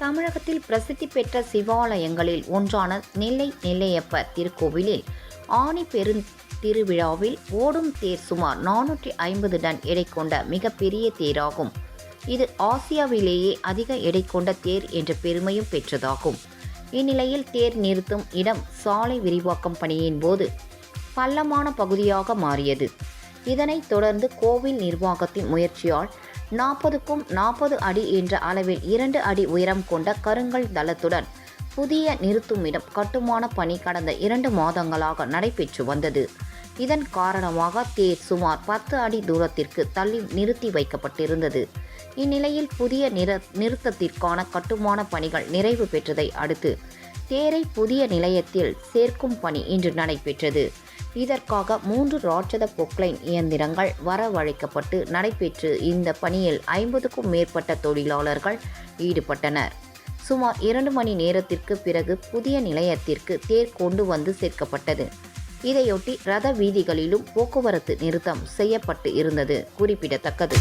தமிழகத்தில் பிரசித்தி பெற்ற சிவாலயங்களில் ஒன்றான நெல்லை நெல்லையப்பர் திருக்கோவிலில் ஆனி பெருந்திருவிழாவில் ஓடும் தேர் சுமார் 450 டன் எடை கொண்ட மிகப்பெரிய தேராகும். இது ஆசியாவிலேயே அதிக எடை கொண்ட தேர் என்ற பெருமையும் பெற்றதாகும். இந்நிலையில் தேர் நிறுத்தும் இடம் சாலை விரிவாக்கம் பணியின் போது பள்ளமான பகுதியாக மாறியது. இதனைத் தொடர்ந்து கோவில் நிர்வாகத்தின் முயற்சியால் 40க்கும் 40 அடி என்ற அளவில் 2 அடி உயரம் கொண்ட கருங்கல் தளத்துடன் புதிய நிறுத்துமிடம் கட்டுமான பணி கடந்த 2 மாதங்களாக நடைபெற்று வந்தது. இதன் காரணமாக தேர் சுமார் 10 அடி தூரத்திற்கு தள்ளி நிறுத்தி வைக்கப்பட்டிருந்தது. இந்நிலையில் புதிய நிறுத்தத்திற்கான கட்டுமான பணிகள் நிறைவு பெற்றதை அடுத்து தேரை புதிய நிலையத்தில் சேர்க்கும் பணி இன்று நடைபெற்றது. இதற்காக 3 ராட்சத பொக்லைன் இயந்திரங்கள் வரவழைக்கப்பட்டு நடைபெற்று இந்த பணியில் 50க்கும் மேற்பட்ட தொழிலாளர்கள் ஈடுபட்டனர். சுமார் 2 மணி நேரத்திற்கு பிறகு புதிய நிலையத்திற்கு தேர் கொண்டு வந்து சேர்க்கப்பட்டது. இதையொட்டி ரத வீதிகளிலும் போக்குவரத்து நிறுத்தம் செய்யப்பட்டு இருந்தது குறிப்பிடத்தக்கது.